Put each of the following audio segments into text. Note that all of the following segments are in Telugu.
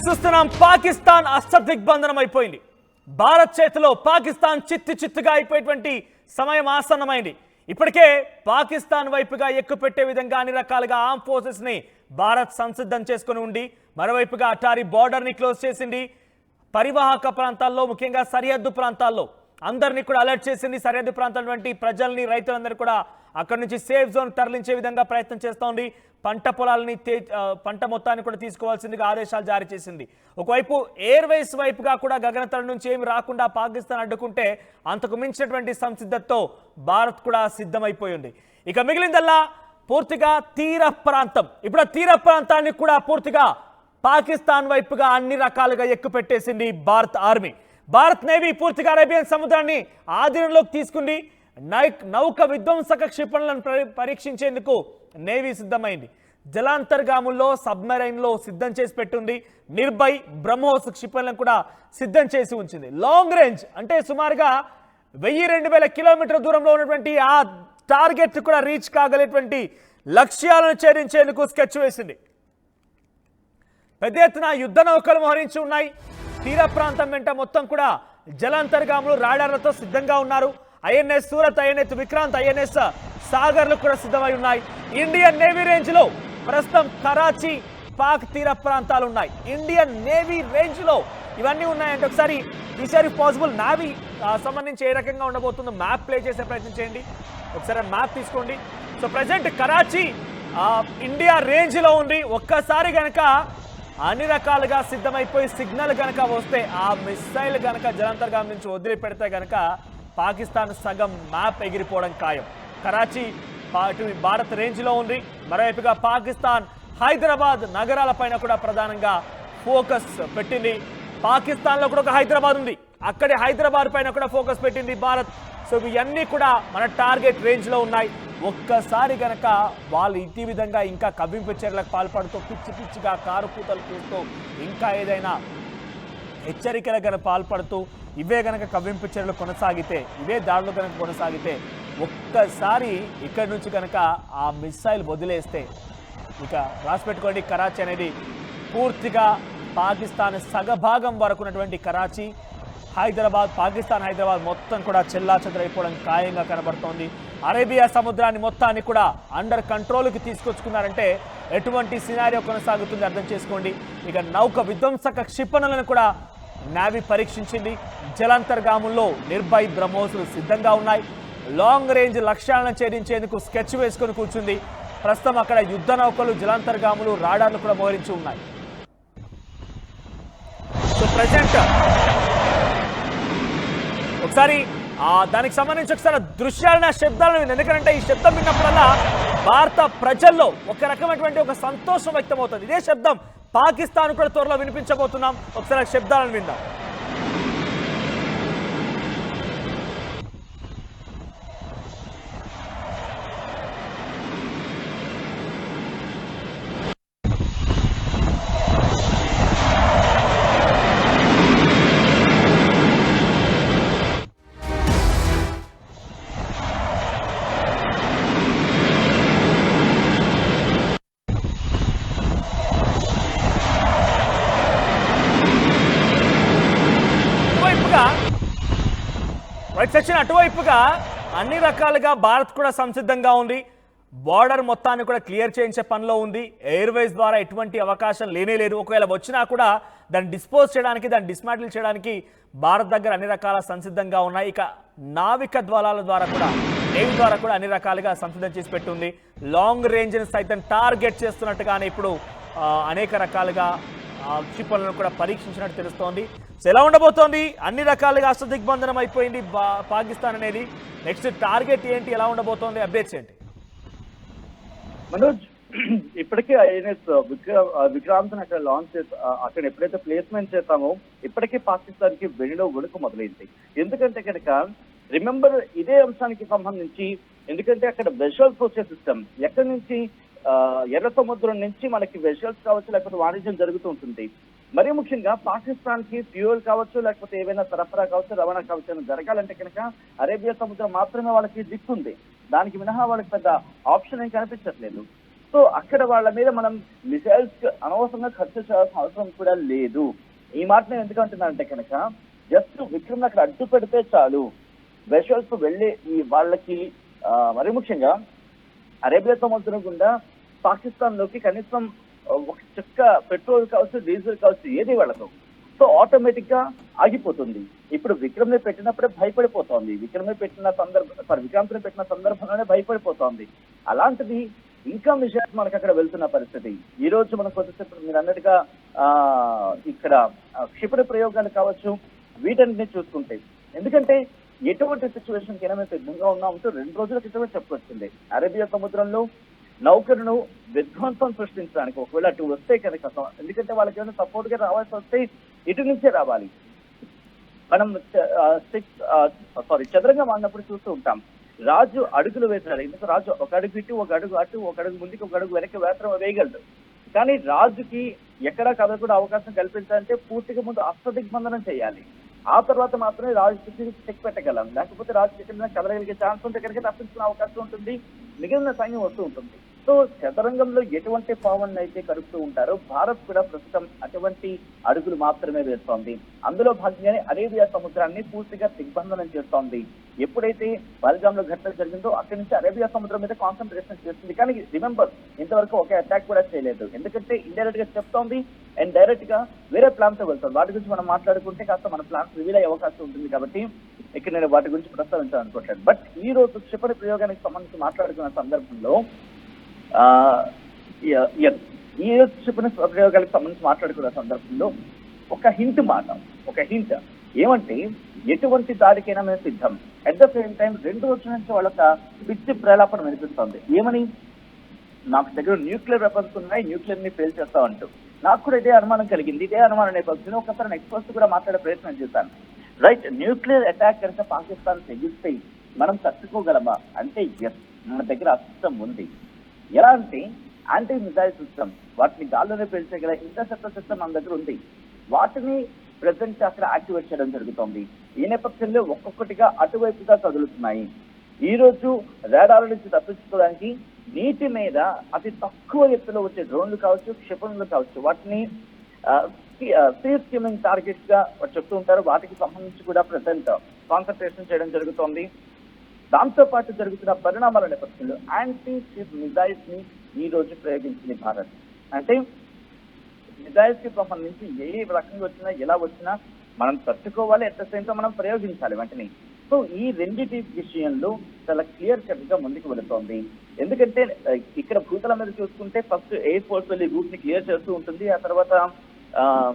చూస్తున్నాం పాకిస్తాన్ అష్టదిగ్బంధనం అయిపోయింది. భారత్ చేతిలో పాకిస్తాన్ చిత్తుగా అయిపోయేటువంటి సమయం ఆసన్నమైంది. ఇప్పటికే పాకిస్తాన్ వైపుగా ఎక్కుపెట్టే విధంగా అన్ని రకాలుగా ఆర్మ్ ఫోర్సెస్ ని భారత్ సంసిద్ధం చేసుకుని ఉండి, మరోవైపుగా అటారీ బార్డర్ ని క్లోజ్ చేసింది. పరివాహక ప్రాంతాల్లో, ముఖ్యంగా సరిహద్దు ప్రాంతాల్లో అందరినీ కూడా అలర్ట్ చేసింది. సరిహద్దు ప్రాంతాల ప్రజల్ని, రైతులందరూ కూడా అక్కడి నుంచి సేఫ్ జోన్ తరలించే విధంగా ప్రయత్నం చేస్తోంది. పంట పొలాలని, పంట మొత్తాన్ని కూడా తీసుకోవాల్సిందిగా ఆదేశాలు జారీ చేసింది. ఒకవైపు ఎయిర్వేస్ వైపుగా కూడా గగనతలం నుంచి ఏమి రాకుండా పాకిస్తాన్ అడ్డుకుంటే, అంతకు మించినటువంటి సంసిద్ధతతో భారత్ కూడా సిద్ధమైపోయింది. ఇక మిగిలిందల్లా పూర్తిగా తీర ప్రాంతం. ఇప్పుడు ఆ తీర ప్రాంతాన్ని కూడా పూర్తిగా పాకిస్తాన్ వైపుగా అన్ని రకాలుగా ఎక్కుపెట్టేసింది భారత్ ఆర్మీ. భారత్ నేవీ పూర్తిగా అరేబియన్ సముద్రాన్ని ఆధీనంలోకి తీసుకుంది. నౌక విధ్వంసక క్షిపణులను పరీక్షించేందుకు నేవీ సిద్ధమైంది. జలాంతర్గాముల్లో, సబ్మెరైన్లో సిద్ధం చేసి పెట్టుంది. నిర్భయ్, బ్రహ్మోస్ క్షిపణులను కూడా సిద్ధం చేసి ఉంచింది. లాంగ్ రేంజ్ అంటే సుమారుగా 1000-2000 కిలోమీటర్ల దూరంలో ఉన్నటువంటి ఆ టార్గెట్ కూడా రీచ్ కాగలేటువంటి లక్ష్యాలను ఛేదించేందుకు స్కెచ్ వేసింది. పెద్ద ఎత్తున యుద్ధ నౌకలు మోహరించి ఉన్నాయి. తీర ప్రాంతం వెంట మొత్తం కూడా జలాంతర్గాములు, రాడార్లతో సిద్ధంగా ఉన్నారు. INS Surat, INS Vikrant, INS సాగర్లు కూడా సిద్ధమై ఉన్నాయి. ఇండియన్ నేవీ రేంజ్ లో ప్రస్తుతం కరాచీ, పాక్ తీర ప్రాంతాలు ఉన్నాయి. ఇండియన్ నేవీ రేంజ్ లో ఇవన్నీ ఉన్నాయంటే ఒకసారి ఈసారి పాసిబుల్ నావీ సంబంధించి ఏ రకంగా ఉండబోతుందో మ్యాప్ ప్లే చేసే ప్రయత్నం చేయండి. ఒకసారి మ్యాప్ తీసుకోండి. So present Karachi India range లో ఉంది. ఒక్కసారి గనక అన్ని రకాలుగా సిద్ధమైపోయి సిగ్నల్ గనక వస్తే, ఆ మిసైల్ గనక జలాంతర్గాం నుంచి వదిలిపెడితే గనక పాకిస్తాన్ సగం మ్యాప్ ఎగిరిపోవడం ఖాయం. కరాచీ భారత్ రేంజ్ లో ఉంది. మరోవైపుగా పాకిస్తాన్ హైదరాబాద్ నగరాలపైన కూడా ప్రధానంగా ఫోకస్ పెట్టింది. పాకిస్తాన్ లో కూడా ఒక హైదరాబాద్ ఉంది, అక్కడి హైదరాబాద్ పైన కూడా ఫోకస్ పెట్టింది భారత్. సో ఇవన్నీ కూడా మన టార్గెట్ రేంజ్ లో ఉన్నాయి. ఒక్కసారి గనక వాళ్ళు ఇదే విధంగా ఇంకా కవ్వింపు చర్యలకు పాల్పడుతూ, పిచ్చి పిచ్చిగా కారు కూతలు కూస్తూ, ఇంకా ఏదైనా హెచ్చరికలు గనక పాల్పడుతూ, ఇవే గనక కవ్వింపు చర్యలు కొనసాగితే, ఇవే దాడులు కనుక కొనసాగితే, ఒక్కసారి ఇక్కడి నుంచి కనుక ఆ మిసైల్ వదిలేస్తే, ఇక రాసి పెట్టుకోండి, కరాచీ అనేది పూర్తిగా పాకిస్తాన్ సగభాగం వరకు ఉన్నటువంటి కరాచీ, హైదరాబాద్, పాకిస్తాన్ హైదరాబాద్ మొత్తం కూడా చెల్లాచెదరైపోవడం ఖాయంగా కనబడుతోంది. అరేబియా సముద్రాన్ని మొత్తాన్ని కూడా అండర్ కంట్రోల్కి తీసుకొచ్చుకున్నారంటే ఎటువంటి సినారియో కొనసాగుతుంది అర్థం చేసుకోండి. ఇక నౌక విధ్వంసక క్షిపణులను కూడా నావీ పరీక్షించింది. జలాంతర్గాముల్లో నిర్భయ్, బ్రహ్మోసులు సిద్ధంగా ఉన్నాయి. లాంగ్ రేంజ్ లక్ష్యాలను ఛేదించేందుకు స్కెచ్ వేసుకొని కూర్చుంది. ప్రస్తుతం అక్కడ యుద్ధ నౌకలు, జలాంతర్గాములు, రాడార్లు కూడా మోహరించి ఉన్నాయి. సో ప్రజెంట్ ఒకసారి దానికి సంబంధించి ఒకసారి దృశ్యాలను, శబ్దాలను, ఎందుకంటే ఈ శబ్దం విన్నప్పుడల్లా భారత ప్రజల్లో ఒక రకమైనటువంటి ఒక సంతోషం వ్యక్తమవుతుంది. ఇదే శబ్దం పాకిస్తాన్ కూడా త్వరలో వినిపించబోతున్నాం. ఒకసారి శబ్దాలను విందాం. రైట్ సెక్షన్ అటువైపుగా అన్ని రకాలుగా భారత్ కూడా సంసిద్ధంగా ఉంది. బార్డర్ మొత్తాన్ని కూడా క్లియర్ చేయించే పనిలో ఉంది. ఎయిర్వేస్ ద్వారా ఎటువంటి అవకాశం లేనే లేదు. ఒకవేళ వచ్చినా కూడా దాన్ని డిస్పోజ్ చేయడానికి, దాన్ని డిస్మాంటిల్ చేయడానికి భారత్ దగ్గర అన్ని రకాల సంసిద్ధంగా ఉన్నాయి. ఇక నావిక ద్వారాల ద్వారా కూడా, నేవీ ద్వారా కూడా అన్ని రకాలుగా సంసిద్ధం చేసి పెట్టుంది. లాంగ్ రేంజ్ని సైతం టార్గెట్ చేస్తున్నట్టుగానే ఇప్పుడు అనేక రకాలుగా క్షిపణులను కూడా పరీక్షించినట్టు తెలుస్తోంది. సో ఎలా ఉండబోతోంది? అన్ని రకాలుగా అష్టదిగ్బంధనం అయిపోయింది పాకిస్తాన్ అనేది. నెక్స్ట్ టార్గెట్ ఏంటి, ఎలా ఉండబోతోంది, అప్డేట్స్ ఏంటి? మనోజ్, ఇప్పటికే ఐఎన్ఎస్ విక్రాంత్ అక్కడ లాంచ్ అక్కడ ఎప్పుడైతే ప్లేస్మెంట్ చేస్తామో ఇప్పటికే పాకిస్తాన్ కి వెనులో వణుకు మొదలైంది. ఎందుకంటే కనుక రిమెంబర్ ఇదే అంశానికి సంబంధించి, ఎందుకంటే అక్కడ వెజల్స్ వచ్చే సిస్టమ్ ఎక్కడి నుంచి, ఎర్ర సముద్రం నుంచి మనకి వెజల్స్ కావచ్చు, లేకపోతే వాణిజ్యం జరుగుతూ ఉంటుంది. మరీ ముఖ్యంగా పాకిస్తాన్ కి ఫ్యూయల్ కావచ్చు, లేకపోతే ఏవైనా సరఫరా కావచ్చు, రవాణా కావచ్చు జరగాలంటే కనుక అరేబియా సముద్రం మాత్రమే వాళ్ళకి దిక్కుంది. దానికి మినహా వాళ్ళకి పెద్ద ఆప్షన్ ఏం కనిపించట్లేదు. సో అక్కడ వాళ్ళ మీద మనం మిసైల్స్ అనవసరంగా ఖర్చు చేయాల్సిన అవసరం కూడా లేదు. ఈ మాట నేను ఎందుకు అంటున్నానంటే కనుక జస్ట్ విక్రమ్ అక్కడ అడ్డు పెడితే చాలు, వెషల్స్ వెళ్ళి ఈ వాళ్ళకి మరి ముఖ్యంగా అరేబియా సముద్రం గుండా పాకిస్తాన్ లోకి కనీసం ఒక చుక్క పెట్రోల్ కావచ్చు, డీజిల్ కావచ్చు, ఏది వెళ్ళదు. సో ఆటోమేటిక్ గా ఆగిపోతుంది. ఇప్పుడు విక్రమ్ ని పెట్టినప్పుడే భయపడిపోతోంది, విక్రాంత్ ని పెట్టిన సందర్భంలోనే భయపడిపోతోంది. అలాంటిది ఇంకా మిషన్స్ మనకు అక్కడ వెళ్తున్న పరిస్థితి. ఈ రోజు మనం కొద్దిసేపు మీరు అన్నట్టుగా ఇక్కడ క్షిపణి ప్రయోగాలు కావచ్చు, వీటన్నిటిని చూసుకుంటే, ఎందుకంటే ఎటువంటి సిచ్యువేషన్ కైనా మేము సిద్ధంగా ఉన్నామంటూ 2 రోజుల క్రితమే చెప్పుకొచ్చింది. అరేబియా సముద్రంలో నౌకరును విధ్వంసం సృష్టించడానికి ఒకవేళ అటు వస్తే కనుక, ఎందుకంటే వాళ్ళకి ఏమైనా సపోర్ట్ గా రావాల్సి వస్తే ఇటు నుంచే రావాలి. మనం చదరంగం ఆడినప్పుడు చూస్తూ ఉంటాం, రాజు అడుగులు వేశాడు. ఎందుకు రాజు ఒక అడుగు ఇటు, ఒక అడుగు అటు, ఒక అడుగు ముందుకు, ఒక అడుగు వెనక్కి వేయగలడు. కానీ రాజుకి ఎక్కడా కదలకుండా అవకాశం కల్పించాలంటే పూర్తిగా ముందు అష్టదిగ్బంధనం చేయాలి. ఆ తర్వాత మాత్రమే రాజు చెక్ పెట్టగలం. లేకపోతే రాజు ఎక్కడైనా కదలగలిగే ఛాన్స్ ఉంటే కనుక తప్పించుకునే అవకాశం ఉంటుంది, మిగిలిన సైన్యం వస్తూ ఉంటుంది. సో చదరంగంలో ఎటువంటి పావన్ అయితే కలుపుతూ ఉంటారో భారత్ కూడా ప్రస్తుతం అటువంటి అడుగులు మాత్రమే వేస్తోంది. అందులో భాగంగానే అరేబియా సముద్రాన్ని పూర్తిగా దిగ్బంధనం చేస్తోంది. ఎప్పుడైతే పహల్గామ్ లో ఘటన జరిగిందో అక్కడి నుంచి అరేబియా సముద్రం మీద కాన్సన్ట్రేషన్ చేస్తుంది. కానీ రిమెంబర్, ఇంతవరకు ఒక అటాక్ కూడా చేయలేదు. ఎందుకంటే ఇండైరెక్ట్ గా చెప్తోంది అండ్ డైరెక్ట్ గా వేరే ప్లాన్ తో వెళ్తాం. వాటి గురించి మనం మాట్లాడుకుంటే కాస్త మన ప్లాన్స్ రివీల్ అయ్యే అవకాశం ఉంటుంది. కాబట్టి ఇక్కడ నేను వాటి గురించి ప్రస్తావించాలనుకోవట్లేదు. బట్ ఈ రోజు క్షిపణి ప్రయోగానికి సంబంధించి మాట్లాడుకున్న సందర్భంలో ఈ క్షిపణి ప్రయోగాలకు సంబంధించి మాట్లాడుకున్న సందర్భంలో ఒక హింట్ ఏమంటే, ఎటువంటి దాడికైనా మేము సిద్ధం. అట్ ద సేమ్ టైం 2 రోజుల నుంచి వాళ్ళ పిచ్చి ప్రలాపన వినిపిస్తోంది. ఏమని, నాకు దగ్గర న్యూక్లియర్ వెపన్స్ ఉన్నాయి, న్యూక్లియర్ ని ఫెయిల్ చేస్తామంటూ. నాకు కూడా ఇదే అనుమానం కలిగింది. ఇదే అనుమానం నేపథ్యంలో ఒకసారి ఎక్స్పర్ట్స్ కూడా మాట్లాడే ప్రయత్నం చేశాను. రైట్, న్యూక్లియర్ అటాక్ కనుక పాకిస్తాన్ తెగిస్తే మనం తట్టుకోగలమా అంటే ఎస్, మన దగ్గర ఆ సిస్టమ్ ఉంది. ఎలా అంటే యాంటీ మిసైల్ సిస్టమ్, వాటిని గాల్లోనే పేల్చేయగల ఇంటర్సెప్టర్ సిస్టమ్ మన దగ్గర ఉంది. వాటిని ప్రెసెంట్ అక్కడ యాక్టివేట్ చేయడం జరుగుతోంది. ఈ నేపథ్యంలో ఒక్కొక్కటిగా అటువైపుగా కదులుతున్నాయి. ఈ రోజు రాడార్ల నుంచి తప్పించుకోవడానికి నీటి మీద అతి తక్కువ ఎత్తులో వచ్చే డ్రోన్లు కావచ్చు, క్షిపణులు కావచ్చు, వాటిని సీ స్కిమ్మింగ్ టార్గెట్స్ గా చెప్తూ ఉంటారు. వాటికి సంబంధించి కూడా ప్రెసెంట్ కాన్సన్ట్రేషన్ చేయడం జరుగుతోంది. దాంతో పాటు జరుగుతున్న పరిణామాల నేపథ్యంలో యాంటీ షిప్ మిజైల్స్ ని ఈ రోజు ప్రయోగించింది భారత్. అంటే మిజైల్స్ కి సంబంధించి ఏ రకంగా వచ్చినా, ఎలా వచ్చినా మనం తట్టుకోవాలి, అట్ ద సేమ్ టైం మనం ప్రయోగించాలి వెంటనే. సో ఈ రెండింటి విషయంలో చాలా క్లియర్ కట్ గా ముందుకు వెళుతోంది. ఎందుకంటే ఇక్కడ భూతల మీద చూసుకుంటే ఫస్ట్ ఎయిర్ ఫోర్స్ వెళ్ళి రూట్ ని క్లియర్ చేస్తూ ఉంటుంది, ఆ తర్వాత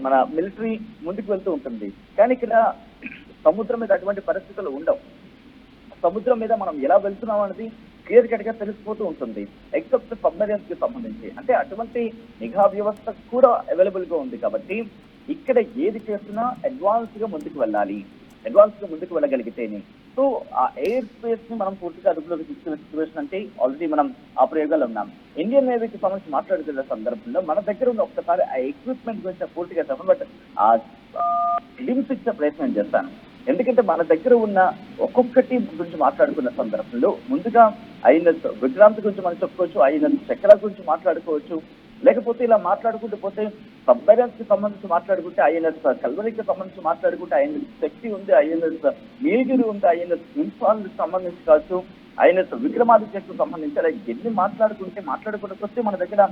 మన మిలిటరీ ముందుకు వెళ్తూ ఉంటుంది. కానీ ఇక్కడ సముద్రం మీద అటువంటి పరిస్థితులు ఉండవు. సముద్రం మీద మనం ఎలా వెళ్తున్నాం అనేది క్లియర్ కట్ గా తెలిసిపోతూ ఉంటుంది, ఎక్సెప్ట్ సబ్మెరీన్స్ కి సంబంధించి. అంటే అటువంటి నిఘా వ్యవస్థ కూడా అవైలబుల్ గా ఉంది. కాబట్టి ఇక్కడ ఏది చేస్తున్నా అడ్వాన్స్ గా ముందుకు వెళ్ళగలిగితేనే. సో ఆ ఎయిర్ స్పేస్ ని మనం పూర్తిగా అదుపులోకి తీసుకునే సిచ్యువేషన్ అంటే ఆల్రెడీ మనం ఆ ప్రయోగాలు ఉన్నాం. ఇండియన్ నేవీకి సంబంధించి మాట్లాడుతున్న సందర్భంలో మన దగ్గర ఉన్న ఒక్కసారి ఆ ఎక్విప్మెంట్ గురించి పూర్తిగా చెప్పను, బట్ ఆ లింక్స్ ఇచ్చే ప్రయత్నం చేస్తాను. ఎందుకంటే మన దగ్గర ఉన్న ఒక్కొక్కటి గురించి మాట్లాడుకున్న సందర్భంలో ముందుగా ఐఎన్ఎస్ విక్రాంత్ గురించి మనం చెప్పుకోవచ్చు, ఐఎన్ఎస్ చక్ర గురించి మాట్లాడుకోవచ్చు, లేకపోతే ఇలా మాట్లాడుకుంటూ పోతే సబ్మెరైన్స్ కి సంబంధించి మాట్లాడుకుంటే ఐఎన్ఎస్ కల్వరికి సంబంధించి మాట్లాడుకుంటే ఐఎన్ఎస్ శక్తి ఉంది, ఐఎన్ఎస్ నీలగిరి ఉంది, ఐఎన్ఎస్ ఇంఫాల్ సంబంధించి కావచ్చు, ఐఎన్ఎస్ విక్రమాదిత్యకు సంబంధించి అలా ఎన్ని మాట్లాడుకుంటూ వస్తే మన దగ్గర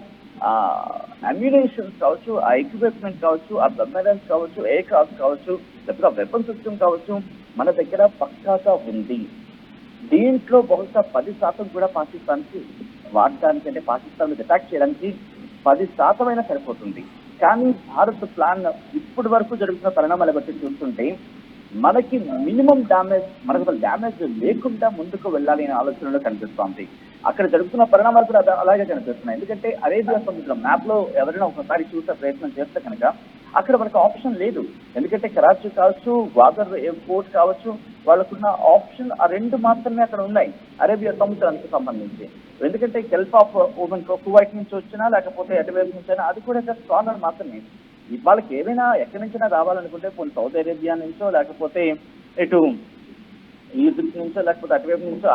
అమ్యునేషన్స్ కావచ్చు, ఆ ఎక్విప్మెంట్ కావచ్చు, ఆ సబ్మెరైన్స్ కావచ్చు, ఎయిర్ క్రాఫ్ట్ కావచ్చు, లేకపోతే ఆ వెపన్ సిస్టమ్ కావచ్చు, మన దగ్గర పక్కాగా ఉంది. దీంట్లో బహుశా 10% కూడా పాకిస్తాన్కి వాడడానికి, అంటే పాకిస్తాన్ అటాక్ చేయడానికి 10% అయినా సరిపోతుంది. కానీ భారత్ ప్లాన్ ఇప్పటి వరకు జరుగుతున్న పరిణామాలు బట్టి చూస్తుంటే మనకి మినిమం డ్యామేజ్, మనకు డ్యామేజ్ లేకుండా ముందుకు వెళ్ళాలి అనే ఆలోచనలో కనిపిస్తోంది. అక్కడ జరుగుతున్న పరిణామాలు కూడా అలాగే కనిపిస్తున్నాయి. ఎందుకంటే అరేబియా సముద్రం మ్యాప్ లో ఎవరైనా ఒకసారి చూసే ప్రయత్నం చేస్తే కనుక అక్కడ మనకు ఆప్షన్ లేదు. ఎందుకంటే కరాచీ కావచ్చు, గ్వాదర్ ఎయిర్పోర్ట్ కావచ్చు, వాళ్ళకున్న ఆప్షన్ ఆ 2 మాత్రమే అక్కడ ఉన్నాయి అరేబియా సముద్రానికి సంబంధించి. ఎందుకంటే గల్ఫ్ ఆఫ్ ఓమన్ కువైట్ నుంచి వచ్చినా లేకపోతే ఎటువైపు నుంచి అయినా అది కూడా జస్ట్ కార్నర్ మాత్రమే. వాళ్ళకి ఏమైనా ఎక్కడి నుంచైనా రావాలనుకుంటే కొన్ని సౌదీ అరేబియా నుంచో లేకపోతే ఇటు ఈజిప్ట్ నుంచో లేకపోతే అటువైపు నుంచో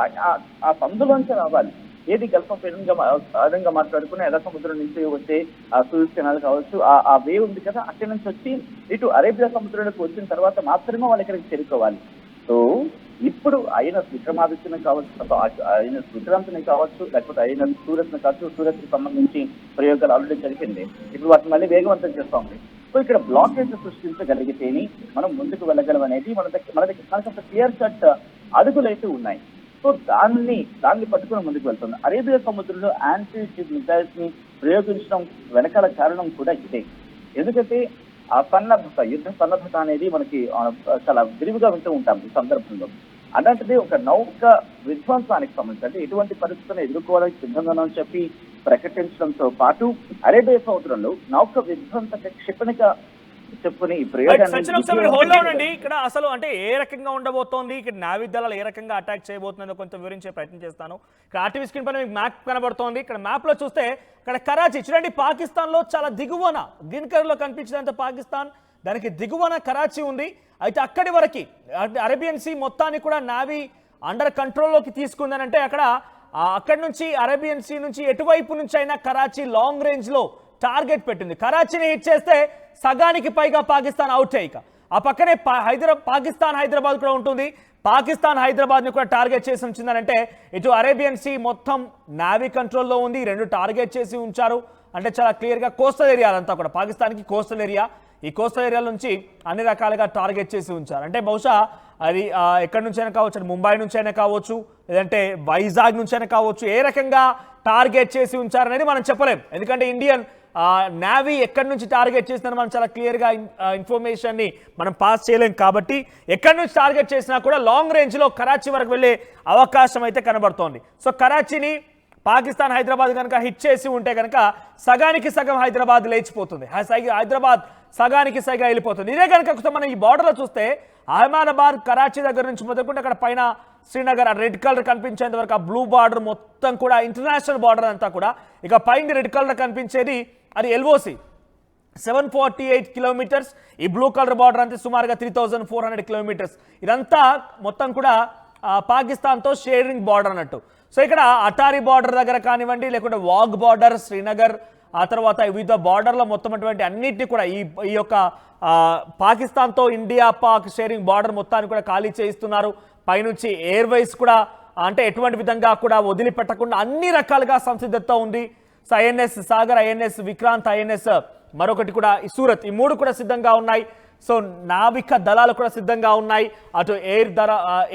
ఆ సందులోంచే రావాలి. ఏది గల్ఫ్ ఆఫ్ అదనంగా మాట్లాడుకుని ఎర్ర సముద్రం నుంచి వచ్చే ఆ సూయజ్ కెనాల్ కావచ్చు, ఆ వే ఉంది కదా, అక్కడి నుంచి వచ్చి ఇటు అరేబియా సముద్రంలోకి వచ్చిన తర్వాత మాత్రమే వాళ్ళు ఇక్కడికి చేరుకోవాలి. సో ఇప్పుడు ఐఎన్ఎస్ విక్రమాదిత్యని కావచ్చు, ఐఎన్ఎస్ విక్రాంత్ని కావచ్చు, లేకపోతే ఐఎన్ఎస్ సూరత్ ని కావచ్చు, సూరత్ కి సంబంధించి ప్రయోగాలు ఆల్రెడీ జరిగింది. ఇప్పుడు వాటిని మళ్ళీ వేగవంతం చేస్తా ఉంది. సో ఇక్కడ బ్లాకేజ్ సృష్టించగలిగితేనే మనం ముందుకు వెళ్ళగలం అనేది మనకు క్లియర్ కట్ అడుగులు అయితే ఉన్నాయి. సో దాన్ని పట్టుకుని ముందుకు వెళ్తుంది. అరేబియా సముద్రంలో యాంటీ షిప్ మిసైల్స్ ని ప్రయోగించడం వెనకాల కారణం కూడా ఇదే. ఎందుకంటే ఆ సన్నద్ధత, యుద్ధ సన్నద్ధత అనేది మనకి చాలా విరివిగా వింటూ ఉంటాం ఈ సందర్భంలో. అలాంటిది ఒక నౌక విధ్వంసానికి సంబంధించి అంటే ఎటువంటి పరిస్థితులను ఎదుర్కోవడానికి సిద్ధంగా చెప్పి ప్రకటించడంతో పాటు అరేబియా సముద్రంలో నౌక విధ్వంసక క్షిపణిగా చెప్పుకుని ఈ ప్రయోగాన్ని ఇక్కడ అసలు అంటే ఏ రకంగా ఉండబోతోంది, ఇక్కడ నావీ దళాలు ఏ రకంగా అటాక్ చేయబోతుందో కొంచెం వివరించే ప్రయత్నం చేస్తాను. ఇక్కడ ఆర్టీవీ స్క్రీన్ పైన మీకు మ్యాప్ కనబడుతోంది. ఇక్కడ మ్యాప్ లో చూస్తే ఇక్కడ కరాచీ చూడండి, పాకిస్తాన్ లో చాలా దిగువన గ్రీన్ కలర్ లో కనిపించినంత పాకిస్తాన్, దానికి దిగువన కరాచీ ఉంది. అయితే అక్కడి వరకు అరేబియన్ సీ మొత్తాన్ని కూడా నావీ అండర్ కంట్రోల్లోకి తీసుకుందని అంటే అక్కడి నుంచి అరేబియన్ సీ నుంచి ఎటువైపు నుంచి అయినా కరాచీ లాంగ్ రేంజ్ లో టార్గెట్ పెట్టింది. కరాచీని హిట్ చేస్తే సగానికి పైగా పాకిస్తాన్ అవుట్ అయ్యాక ఆ పక్కనే పాకిస్తాన్ హైదరాబాద్ కూడా ఉంటుంది. పాకిస్తాన్ హైదరాబాద్ ని కూడా టార్గెట్ చేసి ఉంచిందనంటే ఇటు అరేబియన్ సీ మొత్తం నావీ కంట్రోల్లో ఉంది. రెండు టార్గెట్ చేసి ఉంచారు అంటే చాలా క్లియర్ గా కోస్టల్ ఏరియా అంతా కూడా పాకిస్తాన్కి కోస్టల్ ఏరియా. ఈ కోస్టల్ ఏరియా నుంచి అన్ని రకాలుగా టార్గెట్ చేసి ఉంచారు. అంటే బహుశా అది ఎక్కడి నుంచైనా కావచ్చు, ముంబై నుంచైనా కావచ్చు, లేదంటే వైజాగ్ నుంచైనా కావచ్చు, ఏ రకంగా టార్గెట్ చేసి ఉంచారనేది మనం చెప్పలేం. ఎందుకంటే ఇండియన్ నావీ ఎక్కడి నుంచి టార్గెట్ చేసిందని మనం చాలా క్లియర్గా ఇన్ఫర్మేషన్ని మనం పాస్ చేయలేం. కాబట్టి ఎక్కడి నుంచి టార్గెట్ చేసినా కూడా లాంగ్ రేంజ్లో కరాచీ వరకు వెళ్ళే అవకాశం అయితే కనబడుతోంది. సో కరాచీని పాకిస్తాన్ హైదరాబాద్ కనుక హిట్ చేసి ఉంటే కనుక సగానికి సగం హైదరాబాద్ లేచిపోతుంది, హైదరాబాద్ సగానికి సగా వెళ్ళిపోతుంది. ఇదే కనుక మనం ఈ బార్డర్లో చూస్తే అహ్మదాబాద్ కరాచీ దగ్గర నుంచి మొదలుకుంటే అక్కడ పైన శ్రీనగర్ రెడ్ కలర్ కనిపించేంత వరకు ఆ బ్లూ బార్డర్ మొత్తం కూడా ఇంటర్నేషనల్ బార్డర్ అంతా కూడా, ఇక పైన రెడ్ కలర్ కనిపించేది అది ఎల్ఓసి 748 కిలోమీటర్స్. ఈ బ్లూ కలర్ బార్డర్ అంతే సుమారుగా 3400 కిలోమీటర్స్. ఇదంతా మొత్తం కూడా పాకిస్తాన్తో షేరింగ్ బార్డర్ అన్నట్టు. సో ఇక్కడ అటారీ బార్డర్ దగ్గర కానివ్వండి, లేకుంటే వాగ్ బార్డర్ శ్రీనగర్, ఆ తర్వాత వివిధ బార్డర్లో మొత్తం అటువంటి అన్నింటినీ కూడా ఈ యొక్క పాకిస్తాన్తో ఇండియా పాక్ షేరింగ్ బార్డర్ మొత్తాన్ని కూడా ఖాళీ చేయిస్తున్నారు. పైనుంచి ఎయిర్వేస్ కూడా అంటే ఎటువంటి విధంగా కూడా వదిలిపెట్టకుండా అన్ని రకాలుగా సంసిద్ధత ఉంది. So INS Sagar, INS Vikrant, INS మరొకటి కూడా ఈ సూరత్, ఈ మూడు కూడా సిద్ధంగా ఉన్నాయి. సో నావిక దళాలు కూడా సిద్ధంగా ఉన్నాయి, అటు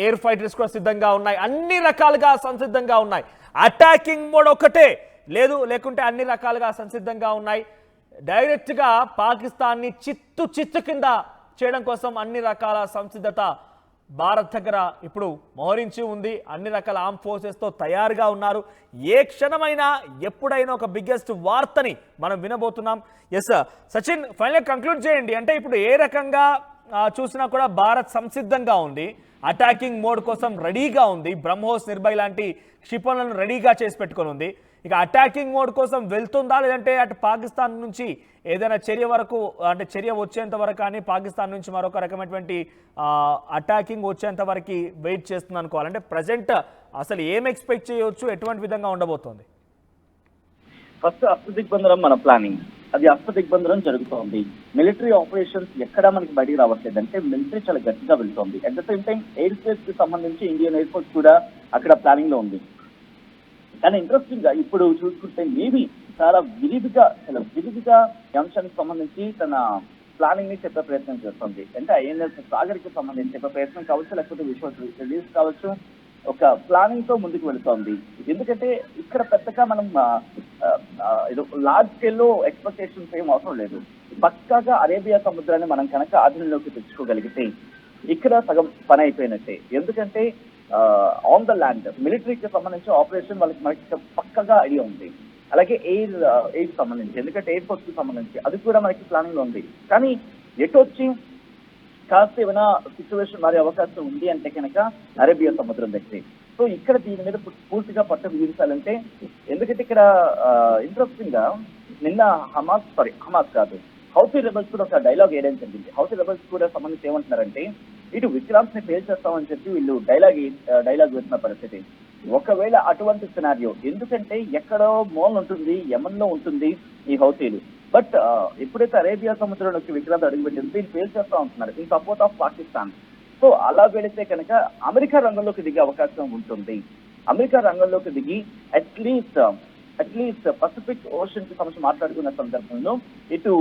ఎయిర్ ఫైటర్స్ కూడా సిద్ధంగా ఉన్నాయి, అన్ని రకాలుగా సంసిద్ధంగా ఉన్నాయి. అటాకింగ్ మోడ్ ఒకటే లేకుంటే అన్ని రకాలుగా సంసిద్ధంగా ఉన్నాయి. డైరెక్ట్గా పాకిస్తాన్ని చిత్తు కింద చేయడం కోసం అన్ని రకాల సంసిద్ధత భారత్ దగ్గర ఇప్పుడు మోహరించి ఉంది. అన్ని రకాల ఆర్మ్ ఫోర్సెస్తో తయారుగా ఉన్నారు. ఏ క్షణమైనా ఎప్పుడైనా ఒక బిగ్గెస్ట్ వార్తని మనం వినబోతున్నాం. ఎస్ సచిన్, ఫైనల్ కంక్లూడ్ చేయండి. అంటే ఇప్పుడు ఏ రకంగా చూసినా కూడా భారత్ సంసిద్ధంగా ఉంది, అటాకింగ్ మోడ్ కోసం రెడీగా ఉంది, బ్రహ్మోస్, నిర్భయ్ లాంటి క్షిపణులను రెడీగా చేసి పెట్టుకొని ఉంది. ఇక అటాకింగ్ మోడ్ కోసం వెళ్తుందా, లేదంటే అటు పాకిస్తాన్ నుంచి ఏదైనా చర్య వచ్చేంత వరకు కానీ పాకిస్తాన్ నుంచి మరొక రకమైనటువంటి అటాకింగ్ వచ్చేంత వరకు వెయిట్ చేస్తుంది అనుకోవాలంటే ప్రజెంట్ అసలు ఏం ఎక్స్పెక్ట్ చేయవచ్చు, ఎటువంటి విధంగా ఉండబోతోంది? ఫస్ట్ అష్టదిగ్బంధనం మన ప్లానింగ్, అది అష్టదిగ్బంధనం జరుగుతోంది. మిలిటరీ ఆపరేషన్స్ ఎక్కడా మనకి బయటికి రావట్లేదు, అంటే మిలిటరీ చాలా గట్టిగా వెళ్తోంది. At the same time air space కి సంబంధించి ఇండియన్ ఎయిర్ ఫోర్స్ కూడా అక్కడ ప్లానింగ్ లో ఉంది. కానీ ఇంట్రెస్టింగ్ గా ఇప్పుడు చూసుకుంటే నేవీ చాలా విరివిగా ఈ అంశానికి సంబంధించి తన ప్లానింగ్ ని చెప్పే ప్రయత్నం చేస్తుంది. అంటే ఐఎన్ఎస్ సాగర్ కి సంబంధించి చెప్పే ప్రయత్నం కావచ్చు, లేకపోతే విశ్వాస్ రిలీజ్ కావచ్చు, ఒక ప్లానింగ్ తో ముందుకు వెళుతోంది. ఎందుకంటే ఇక్కడ పెద్దగా మనం లార్జ్ స్కేల్ లో ఎక్స్పెక్టేషన్స్ ఏం అవసరం లేదు. పక్కాగా అరేబియా సముద్రాన్ని మనం కనుక ఆధీనంలోకి తెచ్చుకోగలిగితే ఇక్కడ సగం పని అయిపోయినట్టే. ఎందుకంటే ఆన్ ద ల్యాండ్ మిలిటరీకి సంబంధించి ఆపరేషన్ మనకి పక్కగా ఐడియా ఉంది. అలాగే ఎయిర్ సంబంధించి, ఎందుకంటే ఎయిర్ ఫోర్స్ కి సంబంధించి అది కూడా మనకి ప్లానింగ్ లో ఉంది. కానీ ఎటు వచ్చి కాస్త ఏమైనా సిచ్యువేషన్ మారే అవకాశం ఉంది అంటే కనుక అరేబియా సముద్రం దగ్గర. సో ఇక్కడ దీని మీద పూర్తిగా పట్టు బిగించాలంటే, ఎందుకంటే ఇక్కడ ఇంట్రెస్టింగ్ గా నిన్న హమాస్ కాదు హౌతీ రెబల్స్ కూడా ఒక డైలాగ్ వేయడం జరిగింది. హౌతీ రెబల్స్ కూడా సంబంధించి ఏమంటున్నారంటే, ఇటు విక్రాంత్ ని ఫెయిల్ చేస్తామని చెప్పి వీళ్ళు డైలాగ్ వేసిన పరిస్థితి. ఒకవేళ అటువంటి సినారియో, ఎందుకంటే ఎక్కడో మోల్ ఉంటుంది, యమన్ లో ఉంటుంది ఈ హౌతీలు. బట్ ఎప్పుడైతే అరేబియా సముద్రంలోకి విక్రాంత్ అడుగుపెట్టింది, దీన్ని ఫేస్ చేస్తూ ఉంటున్నారు in support of Pakistan. So అలా వెళితే కనుక అమెరికా రంగంలోకి దిగే అవకాశం ఉంటుంది. అమెరికా రంగంలోకి దిగి అట్లీస్ట్ పసిఫిక్ ఓషన్ కి సంబంధించి మాట్లాడుకున్న సందర్భంలో ఇటు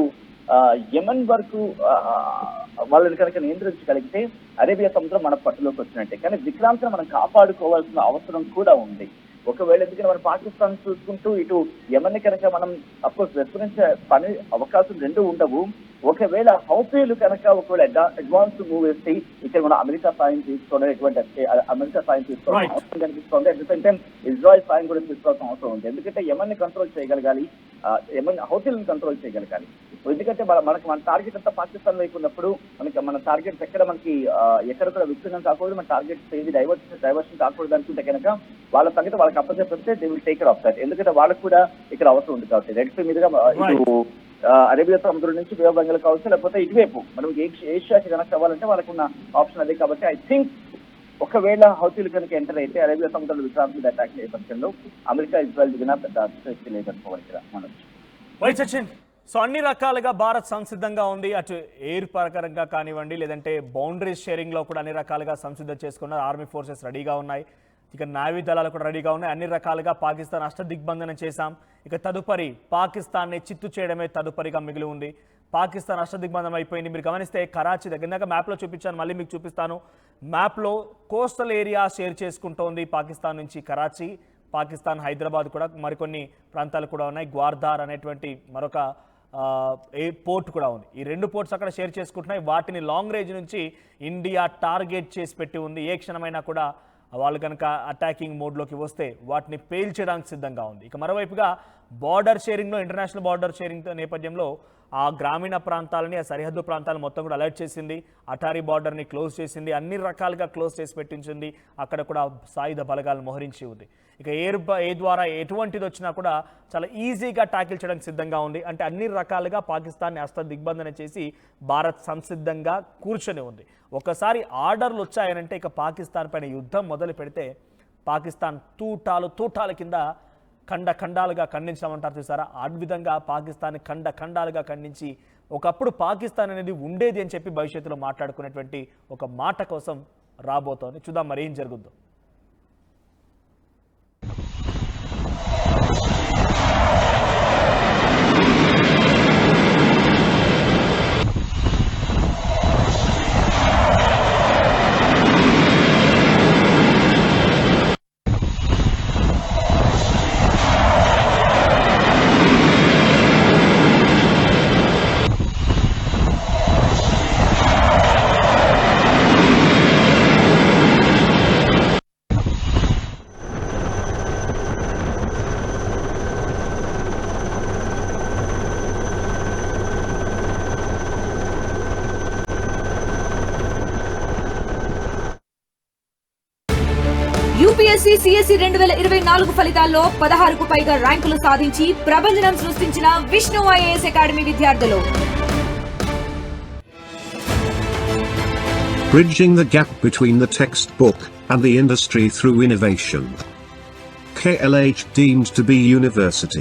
యమన్ వరకు వాళ్ళని కనుక నియంత్రించగలిగితే అరేబియా సముద్రం మన పట్టులోకి వచ్చినట్టే. కానీ విక్రాంత్ మనం కాపాడుకోవాల్సిన అవసరం కూడా ఉంది. ఒకవేళ ఎందుకంటే మనం పాకిస్తాన్ చూసుకుంటూ ఇటు యమన్ కనుక మనం అఫ్కోర్స్ విస్మరించే పని అవకాశం రెండు ఉండవు. ఒకవేళ హౌతీలు కనుక ఒకవేళ అడ్వాన్స్ మూవ్ వేస్తే ఇక్కడ మనం అమెరికా సాయం తీసుకోవడం, అమెరికా సాయం తీసుకోవడం అవసరం కనిపిస్తుంది. At the same time Israel సాయం కూడా తీసుకోవాల్సిన అవసరం ఉంది. ఎందుకంటే యమన్ ని కంట్రోల్ చేయగలగాలి, యమన్ హౌతీలను కంట్రోల్ చేయగలగాలి. ఎందుకంటే మన టార్గెట్ అంతా పాకిస్తాన్ వైపు ఉన్నప్పుడు మన టార్గెట్స్ ఎక్కడ కూడా విచ్ఛిన్నం కాకూడదు, మన టార్గెట్స్ ఏది డైవర్షన్ కాకూడదు అనుకుంటే కనుక వాళ్ళ సంగతి వాళ్ళకి అప్పచెప్పితే they will take care of that. ఎందుకంటే వాళ్ళకు కూడా ఇక్కడ అవసరం ఉంది కాబట్టి రెడ్ సీ మీదుగా ఇటు అరేబియా సముద్రం నుంచి బే ఆఫ్ బెంగాల్ కావచ్చు, లేకపోతే ఇటువైపు మనం ఏషియాకి కనెక్ట్ అవ్వాలంటే వాళ్ళకున్న ఆప్షన్ అదే. కాబట్టి ఐ థింక్ ఒకవేళ హౌతీలు కనుక ఎంటర్ అయితే అరేబియా సముద్రంలో విక్రాంత్ మీద అటాక్ అయ్యే పక్షంలో అమెరికా ఇజ్రాయెల్ దిగిన పెద్ద అతిశక్తి లేదనుకోవాలి ఇక్కడ మనం. సో అన్ని రకాలుగా భారత్ సంసిద్ధంగా ఉంది. అటు ఎయిర్ ప్రకారంగా కానివ్వండి, లేదంటే బౌండరీస్ షేరింగ్లో కూడా అన్ని రకాలుగా సంసిద్ధం చేసుకున్నారు. ఆర్మీ ఫోర్సెస్ రెడీగా ఉన్నాయి, ఇక నావీ దళాలు కూడా రెడీగా ఉన్నాయి. అన్ని రకాలుగా పాకిస్తాన్ అష్టదిగ్బంధనం చేశాం. ఇక తదుపరి పాకిస్తాన్ని చిత్తు చేయడమే తదుపరిగా మిగిలి ఉంది. పాకిస్తాన్ అష్టదిగ్బంధనం అయిపోయింది. మీరు గమనిస్తే కరాచీ దగ్గర, ఇందాక మ్యాప్లో చూపించాను, మళ్ళీ మీకు చూపిస్తాను. మ్యాప్లో కోస్టల్ ఏరియా షేర్ చేసుకుంటోంది పాకిస్తాన్ నుంచి కరాచీ, పాకిస్తాన్ హైదరాబాద్ కూడా మరికొన్ని ప్రాంతాలు కూడా ఉన్నాయి. గ్వార్ధార్ అనేటువంటి మరొక పోర్ట్ కూడా ఉంది. ఈ రెండు పోర్ట్స్ అక్కడ షేర్ చేసుకుంటున్నాయి. వాటిని లాంగ్ రేంజ్ నుంచి ఇండియా టార్గెట్ చేసి పెట్టి ఉంది. ఏ క్షణమైనా కూడా వాళ్ళు కనుక అటాకింగ్ మోడ్లోకి వస్తే వాటిని పేల్చడానికి సిద్ధంగా ఉంది. ఇక మరోవైపుగా బార్డర్ షేరింగ్లో, ఇంటర్నేషనల్ బార్డర్ షేరింగ్ నేపథ్యంలో ఆ గ్రామీణ ప్రాంతాలని, ఆ సరిహద్దు ప్రాంతాలను మొత్తం కూడా అలర్ట్ చేసింది. అటారీ బార్డర్ని క్లోజ్ చేసింది, అన్ని రకాలుగా క్లోజ్ చేసి పెట్టించింది. అక్కడ కూడా సాయుధ బలగాలను మోహరించి ఉంది. ఇక ఏ ద్వారా ఎటువంటిది వచ్చినా కూడా చాలా ఈజీగా ట్యాకిల్ చేయడానికి సిద్ధంగా ఉంది. అంటే అన్ని రకాలుగా పాకిస్తాన్ని అష్టదిగ్బంధన చేసి భారత్ సంసిద్ధంగా కూర్చొని ఉంది. ఒకసారి ఆర్డర్లు వచ్చాయనంటే ఇక పాకిస్తాన్ పైన యుద్ధం మొదలు పెడితే పాకిస్తాన్ తూటాల కింద ఖండాలుగా ఖండించామంటారు చూసారా, ఆ విధంగా పాకిస్తాన్ ఖండాలుగా ఖండించి ఒకప్పుడు పాకిస్తాన్ అనేది ఉండేది అని చెప్పి భవిష్యత్తులో మాట్లాడుకునేటువంటి ఒక మాట కోసం రాబోతోంది. చూద్దాం మరి ఏం జరుగుద్దో. యూపీఎస్సీ సిఎస్సి 2024 ఫలితాల్లో 16కు పైగా ర్యాంకులు సాధించి ప్రభంజనం సృష్టించిన విష్ణు ఐఏఎస్ అకాడమీ విద్యార్థులు. Bridging the gap between the textbook and the industry through innovation. KLH deemed to be university.